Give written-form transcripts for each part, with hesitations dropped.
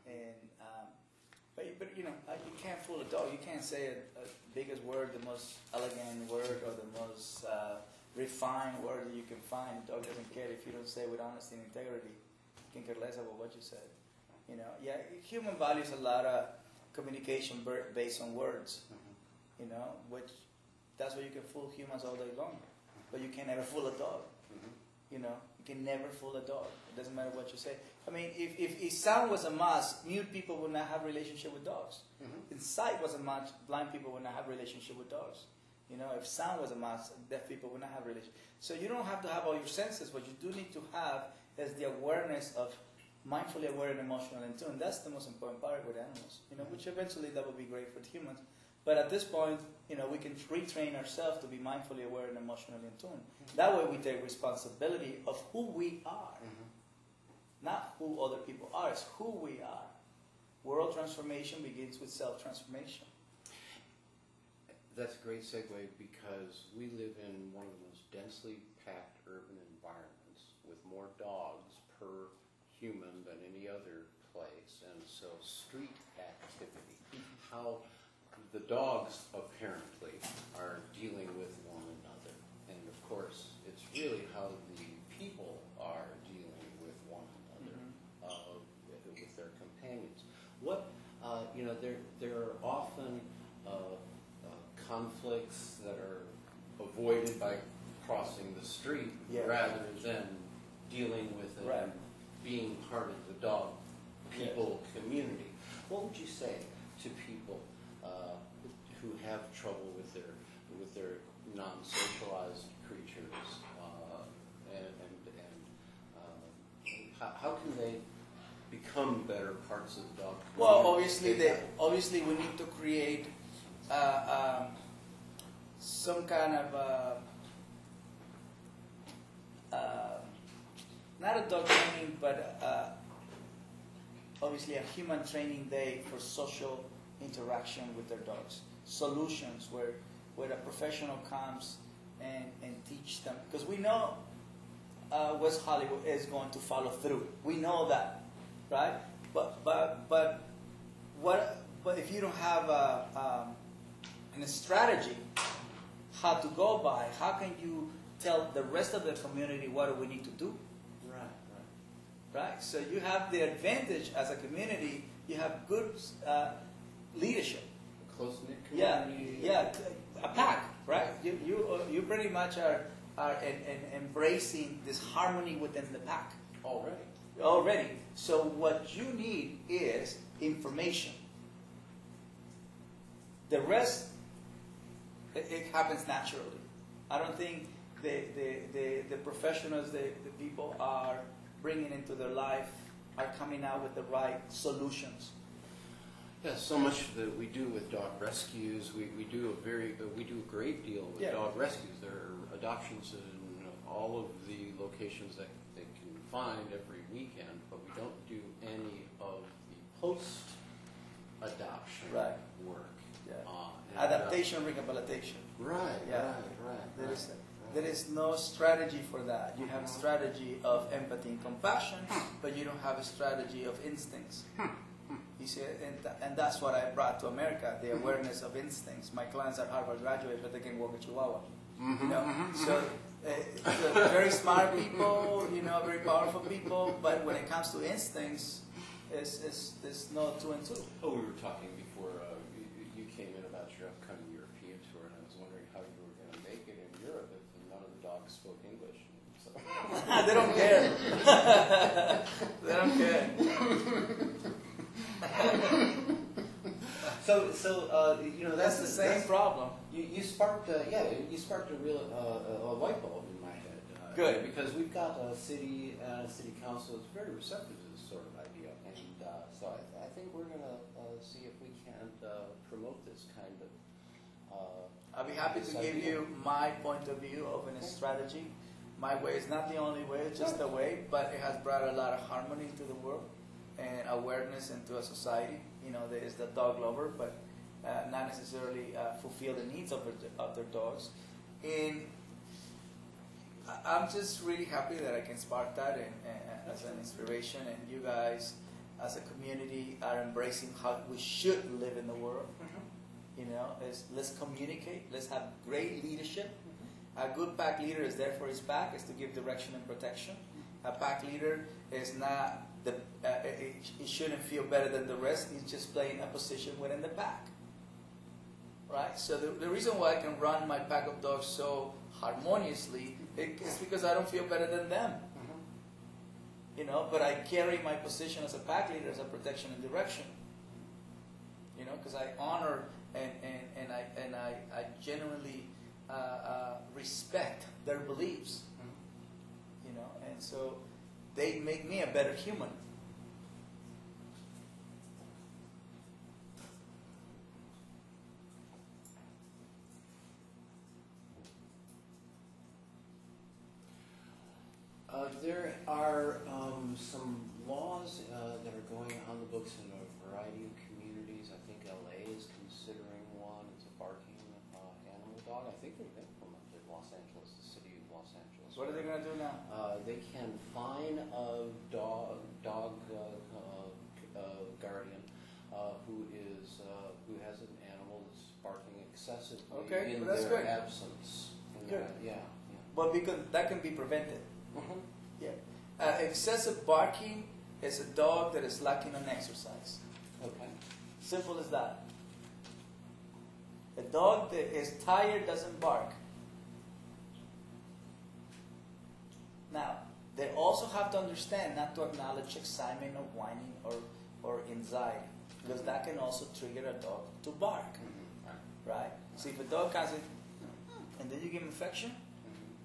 And but you know, you can't fool a dog. You can't say a biggest word, the most elegant word, or the most refined word that you can find. The dog doesn't care if you don't say with honesty and integrity. He can care less about what you said. You know, yeah, human values a lot of communication based on words. You know, which that's why you can fool humans all day long, but you can never fool a dog. You know, you can never fool a dog. It doesn't matter what you say. I mean, if sound was a must, mute people would not have relationship with dogs. If sight was a must, blind people would not have relationship with dogs. You know, if sound was a must, deaf people would not have relationship. So you don't have to have all your senses. What you do need to have is the awareness of mindfully aware and emotional in tune. That's the most important part with animals. You know, which eventually that would be great for humans. But at this point, you know, we can retrain ourselves to be mindfully aware and emotionally in tune. That way we take responsibility of who we are. Not who other people are, it's who we are. World transformation begins with self-transformation. That's a great segue because we live in one of the most densely packed urban environments with more dogs per human than any other place, and so street activity. How the dogs apparently are dealing with one another, and of course it's really how the people are dealing with one another, with their companions. What you know, there are often conflicts that are avoided by crossing the street rather than dealing with it and being part of the dog people community. What would you say to people who have trouble with their non-socialized creatures, how can they become better parts of the dog community? Well, obviously we need to create some kind of not a dog training, but obviously a human training day for social interaction with their dogs. Solutions where a professional comes and teach them, because we know West Hollywood is going to follow through. We know that, right? But if you don't have a strategy how to go by, how can you tell the rest of the community what do we need to do? Right. So you have the advantage as a community. You have good leadership. Close-knit community. Yeah, a pack, right? You pretty much are embracing this harmony within the pack already. So what you need is information. The rest, it happens naturally. I don't think the professionals, the people are bringing into their life are coming out with the right solutions. Yeah, so much that we do with dog rescues. We do a great deal with dog rescues. There are adoptions in all of the locations that they can find every weekend, but we don't do any of the post-adoption work. Adaptation, rehabilitation. Right. There is no strategy for that. You have a strategy of empathy and compassion, but you don't have a strategy of instincts. You see, and that's what I brought to America, the awareness of instincts. My clients are Harvard graduates, but they can walk a Chihuahua. You know? So very smart people, you know, very powerful people, but when it comes to instincts, it's no two and two. Oh, we were talking before you came in about your upcoming European tour, and I was wondering how you were going to make it in Europe if none of the dogs spoke English. So. They don't care. They don't care. So you know that's the same problem. You sparked a real a light bulb in my head. Good, because we've got a city council that's very receptive to this sort of idea, and so I think we're going to see if we can promote this kind of. I'll be happy to give you my point of view of a strategy. My way is not the only way; it's just a way, but it has brought a lot of harmony to the world and awareness into a society. You know, there is the dog lover, but not necessarily fulfill the needs of their dogs. And I'm just really happy that I can spark that as an inspiration. And you guys, as a community are embracing how we should live in the world. You know, is let's communicate, let's have great leadership. A good pack leader is there for his pack, is to give direction and protection. A pack leader is not, he shouldn't feel better than the rest, he's just playing a position within the pack. Right? So the reason why I can run my pack of dogs so harmoniously is because I don't feel better than them. You know, but I carry my position as a pack leader as a protection and direction. You know, because I honor and I genuinely respect their beliefs. You know, and so they make me a better human. There are some laws that are going on the books in a variety of communities. I think LA is considering one. It's a barking animal dog. I think they've implemented Los Angeles, the city of Los Angeles. What are they going to do now? They can fine a dog guardian who has an animal that's barking excessively in their absence. Yeah. But because that can be prevented. Yeah. Excessive barking is a dog that is lacking in exercise. Okay. Simple as that. A dog that is tired doesn't bark. Now, they also have to understand not to acknowledge excitement or whining or anxiety, because that can also trigger a dog to bark. Right? So if a dog comes in and then you give him affection,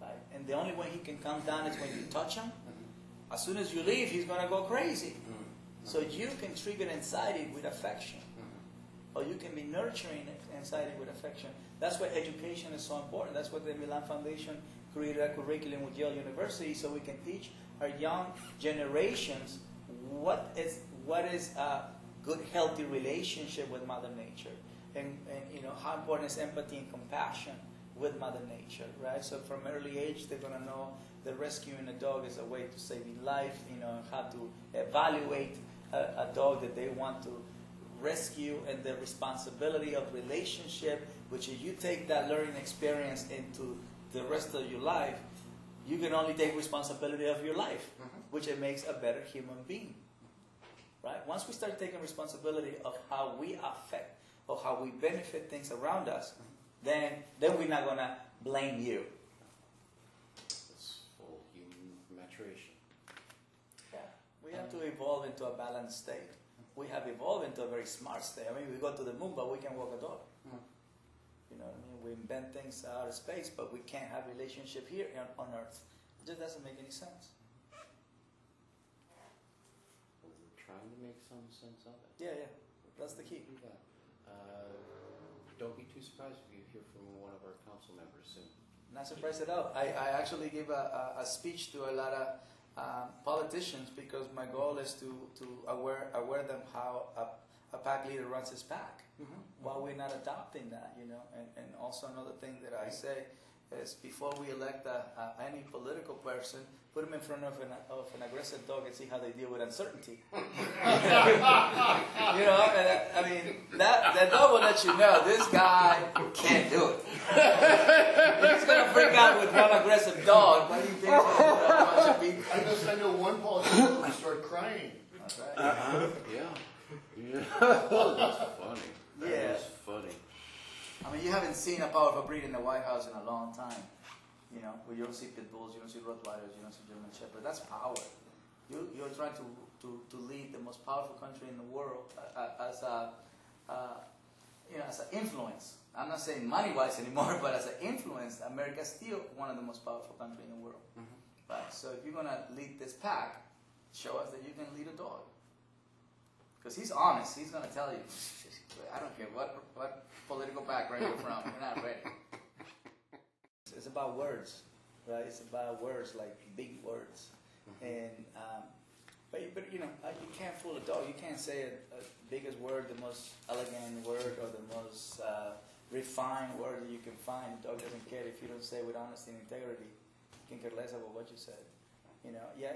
right? And the only way he can calm down is when you touch him. As soon as you leave, he's going to go crazy. So you can trigger anxiety with affection. Or you can be nurturing anxiety with affection. That's why education is so important. That's why the Millan Foundation created a curriculum with Yale University, so we can teach our young generations what is a good, healthy relationship with Mother Nature, and you know how important is empathy and compassion with Mother Nature, right? So from early age, they're going to know that rescuing a dog is a way to saving life, you know, how to evaluate a dog that they want to rescue, and the responsibility of relationship, which if you take that learning experience into the rest of your life, you can only take responsibility of your life, which it makes a better human being, right? Once we start taking responsibility of how we affect or how we benefit things around us, then we're not going to blame you. It's full human maturation. Yeah, we have to evolve into a balanced state. We have evolved into a very smart state. I mean, we go to the moon, but we can walk a dog. You know what I mean? We invent things out of space, but we can't have relationship here on Earth. It just doesn't make any sense. Well, we're trying to make some sense of it. Yeah. That's the key. Do that. Don't be too surprised if you hear from one of our council members soon. Not surprised at all. I actually give a speech to a lot of politicians, because my goal is to aware them how a pack leader runs his pack. While we're not adopting that, you know. And also another thing that I say is, before we elect any political person, put them in front of an aggressive dog and see how they deal with uncertainty. You know, I mean, that dog will let you know this guy can't do it. If he's going to freak out with one aggressive dog, why do you think a bunch of people? I know one politician who start crying. That's right. Yeah. That's funny. That's funny. I mean, you haven't seen a powerful breed in the White House in a long time. You know, where you don't see pit bulls, you don't see Rottweilers, you don't see German Shepherd. That's power. You're trying to lead the most powerful country in the world as an influence. I'm not saying money-wise anymore, but as an influence, America's still one of the most powerful countries in the world. Right? So if you're gonna lead this pack, show us that you can lead a dog. Because he's honest. He's gonna tell you, I don't care what political background you're from. You're not ready. It's about words, right? It's about words, like big words. And but you know, you can't fool a dog. You can't say a biggest word, the most elegant word, or the most refined word that you can find. The dog doesn't care if you don't say with honesty and integrity. He can care less about what you said. You know, yeah.